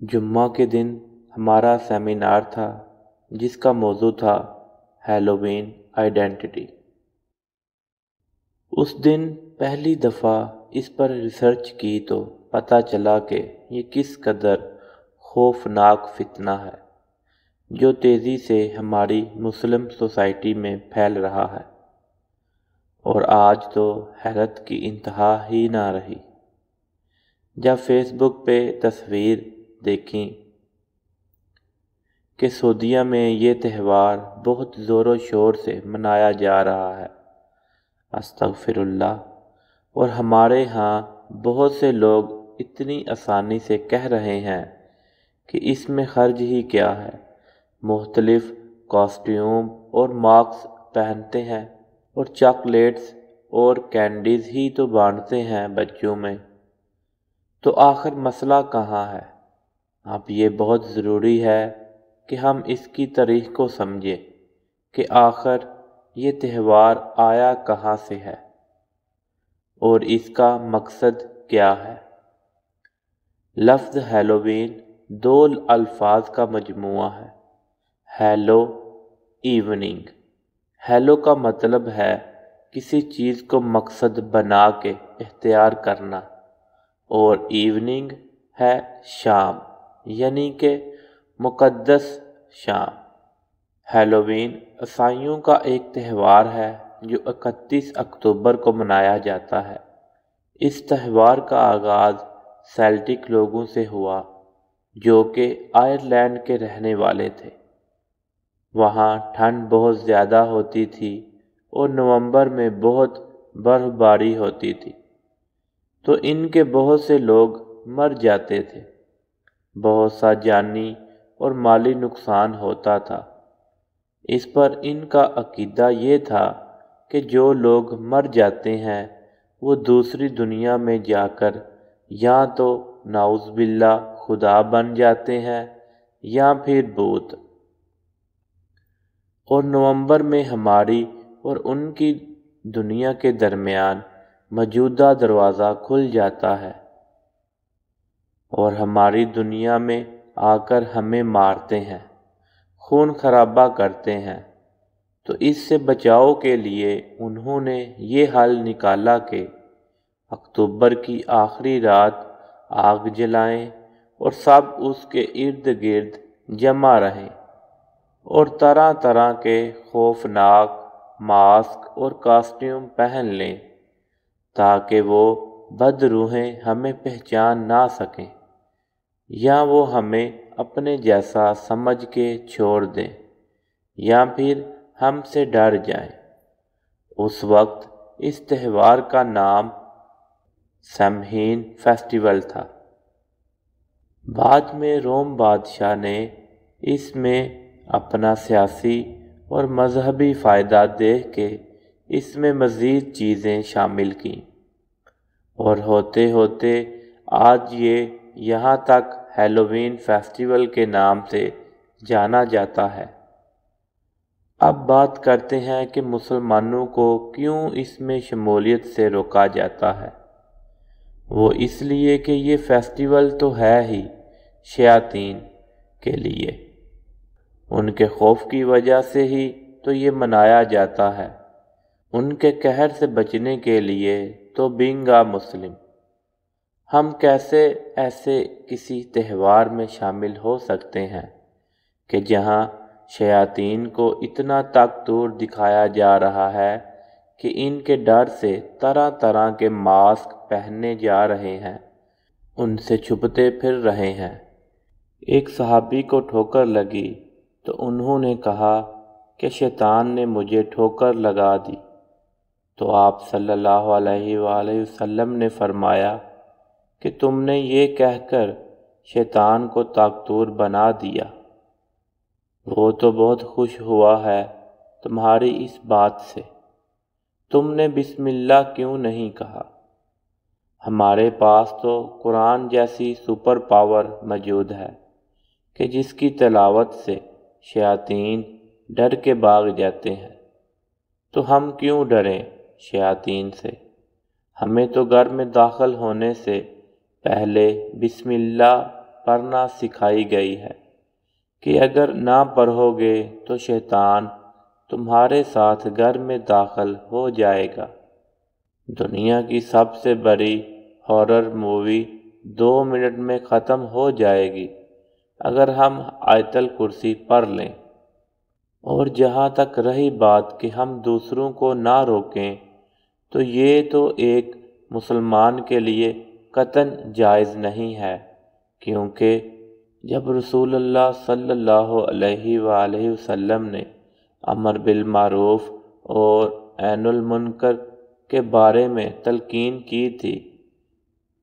جمعہ کے دن ہمارا سیمینار تھا جس کا موضوع تھا ہیلووین آئیڈینٹی۔ اس دن پہلی دفعہ اس پر ریسرچ کی تو پتہ چلا کہ یہ کس قدر خوفناک فتنہ ہے جو تیزی سے ہماری مسلم سوسائٹی میں پھیل رہا ہے، اور آج تو حیرت کی انتہا ہی نہ رہی جب فیس بک پہ تصویر دیکھیں کہ سعودیہ میں یہ تہوار بہت زور و شور سے منایا جا رہا ہے، استغفر اللہ، اور ہمارے ہاں بہت سے لوگ اتنی آسانی سے کہہ رہے ہیں کہ اس میں خرچ ہی کیا ہے، مختلف کاسٹیوم اور ماسک پہنتے ہیں اور چاکلیٹس اور کینڈیز ہی تو بانٹتے ہیں بچوں میں، تو آخر مسئلہ کہاں ہے؟ اب یہ بہت ضروری ہے کہ ہم اس کی تاریخ کو سمجھیں کہ آخر یہ تہوار آیا کہاں سے ہے اور اس کا مقصد کیا ہے۔ لفظ ہیلووین دو الفاظ کا مجموعہ ہے، ہیلو، ایوننگ۔ ہیلو کا مطلب ہے کسی چیز کو مقصد بنا کے اختیار کرنا، اور ایوننگ ہے شام، یعنی کہ مقدس شام۔ ہیلووین عیسائیوں کا ایک تہوار ہے جو 31 اکتوبر کو منایا جاتا ہے۔ اس تہوار کا آغاز سیلٹک لوگوں سے ہوا جو کہ آئرلینڈ کے رہنے والے تھے۔ وہاں ٹھنڈ بہت زیادہ ہوتی تھی اور نومبر میں بہت برف باری ہوتی تھی، تو ان کے بہت سے لوگ مر جاتے تھے، بہت سا جانی اور مالی نقصان ہوتا تھا۔ اس پر ان کا عقیدہ یہ تھا کہ جو لوگ مر جاتے ہیں وہ دوسری دنیا میں جا کر یا تو نعوذ باللہ خدا بن جاتے ہیں یا پھر بت، اور نومبر میں ہماری اور ان کی دنیا کے درمیان موجودہ دروازہ کھل جاتا ہے اور ہماری دنیا میں آ کر ہمیں مارتے ہیں، خون خرابہ کرتے ہیں۔ تو اس سے بچاؤ کے لیے انہوں نے یہ حل نکالا کہ اکتوبر کی آخری رات آگ جلائیں اور سب اس کے ارد گرد جمع رہیں اور طرح طرح کے خوفناک ماسک اور کاسٹیوم پہن لیں تاکہ وہ بد روحیں ہمیں پہچان نہ سکیں یا وہ ہمیں اپنے جیسا سمجھ کے چھوڑ دیں یا پھر ہم سے ڈر جائیں۔ اس وقت اس تہوار کا نام سمہین فیسٹیول تھا۔ بعد میں روم بادشاہ نے اس میں اپنا سیاسی اور مذہبی فائدہ دیکھ کے اس میں مزید چیزیں شامل کیں، اور ہوتے ہوتے آج یہ یہاں تک ہیلووین فیسٹیول کے نام سے جانا جاتا ہے۔ اب بات کرتے ہیں کہ مسلمانوں کو کیوں اس میں شمولیت سے روکا جاتا ہے۔ وہ اس لیے کہ یہ فیسٹیول تو ہے ہی شیاطین کے لیے، ان کے خوف کی وجہ سے ہی تو یہ منایا جاتا ہے، ان کے قہر سے بچنے کے لیے تو بینگ اے مسلم ہم کیسے ایسے کسی تہوار میں شامل ہو سکتے ہیں کہ جہاں شیاطین کو اتنا طاقتور دکھایا جا رہا ہے کہ ان کے ڈر سے طرح طرح کے ماسک پہننے جا رہے ہیں، ان سے چھپتے پھر رہے ہیں۔ ایک صحابی کو ٹھوکر لگی تو انہوں نے کہا کہ شیطان نے مجھے ٹھوکر لگا دی، تو آپ صلی اللہ علیہ وآلہ وسلم نے فرمایا کہ تم نے یہ کہہ کر شیطان کو طاقتور بنا دیا، وہ تو بہت خوش ہوا ہے تمہاری اس بات سے، تم نے بسم اللہ کیوں نہیں کہا؟ ہمارے پاس تو قرآن جیسی سپر پاور موجود ہے کہ جس کی تلاوت سے شیاطین ڈر کے بھاگ جاتے ہیں، تو ہم کیوں ڈریں شیاطین سے؟ ہمیں تو گھر میں داخل ہونے سے پہلے بسم اللہ پڑھنا سکھائی گئی ہے کہ اگر نہ پڑھو گے تو شیطان تمہارے ساتھ گھر میں داخل ہو جائے گا۔ دنیا کی سب سے بڑی ہارر مووی 2 منٹ میں ختم ہو جائے گی اگر ہم آیت الکرسی پڑھ لیں۔ اور جہاں تک رہی بات کہ ہم دوسروں کو نہ روکیں، تو یہ تو ایک مسلمان کے لیے قطعاً جائز نہیں ہے، کیونکہ جب رسول اللہ صلی اللہ علیہ وآلہ وسلم نے امر بالمعروف اور نہی عن المنکر کے بارے میں تلقین کی تھی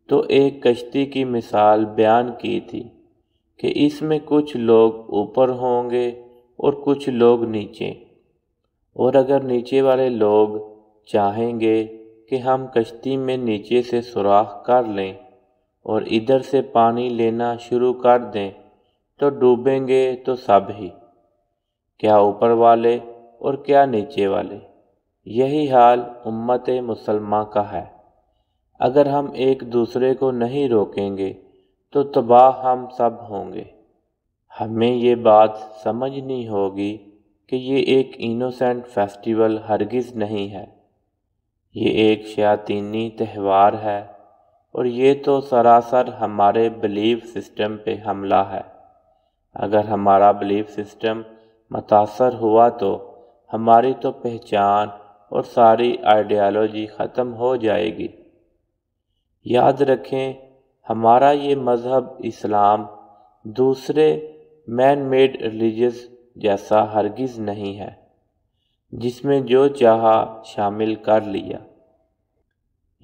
تو ایک کشتی کی مثال بیان کی تھی کہ اس میں کچھ لوگ اوپر ہوں گے اور کچھ لوگ نیچے، اور اگر نیچے والے لوگ چاہیں گے کہ ہم کشتی میں نیچے سے سوراخ کر لیں اور ادھر سے پانی لینا شروع کر دیں تو ڈوبیں گے تو سب ہی، کیا اوپر والے اور کیا نیچے والے۔ یہی حال امت مسلمہ کا ہے۔ اگر ہم ایک دوسرے کو نہیں روکیں گے تو تباہ ہم سب ہوں گے۔ ہمیں یہ بات سمجھنی ہوگی کہ یہ ایک انوسینٹ فیسٹیول ہرگز نہیں ہے، یہ ایک شیاطینی تہوار ہے، اور یہ تو سراسر ہمارے بلیف سسٹم پہ حملہ ہے۔ اگر ہمارا بلیف سسٹم متاثر ہوا تو ہماری تو پہچان اور ساری آئیڈیالوجی ختم ہو جائے گی۔ یاد رکھیں، ہمارا یہ مذہب اسلام دوسرے مین میڈ ریلیجز جیسا ہرگز نہیں ہے جس میں جو چاہا شامل کر لیا۔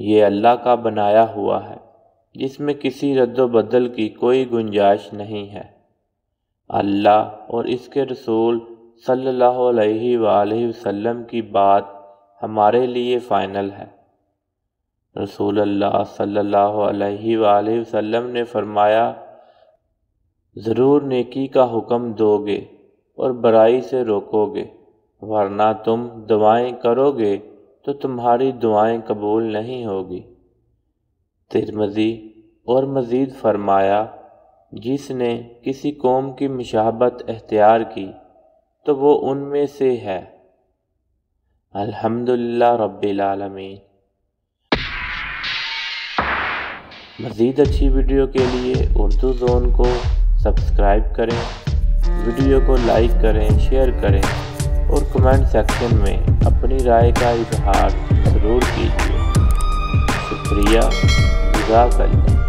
یہ اللہ کا بنایا ہوا ہے جس میں کسی رد و بدل کی کوئی گنجائش نہیں ہے۔ اللہ اور اس کے رسول صلی اللہ علیہ وآلہ وسلم کی بات ہمارے لیے فائنل ہے۔ رسول اللہ صلی اللہ علیہ وآلہ وسلم نے فرمایا، ضرور نیکی کا حکم دو گے اور برائی سے روکو گے، ورنہ تم دعائیں کرو گے تو تمہاری دعائیں قبول نہیں ہوگی۔ ترمذی۔ اور مزید فرمایا، جس نے کسی قوم کی مشابہت اختیار کی تو وہ ان میں سے ہے۔ الحمدللہ رب العالمین۔ مزید اچھی ویڈیو کے لیے اردو زون کو سبسکرائب کریں، ویڈیو کو لائک کریں، شیئر کریں اور کمنٹ سیکشن میں اپنی رائے کا اظہار ضرور کیجیے۔ شکریہ، جزاک اللہ۔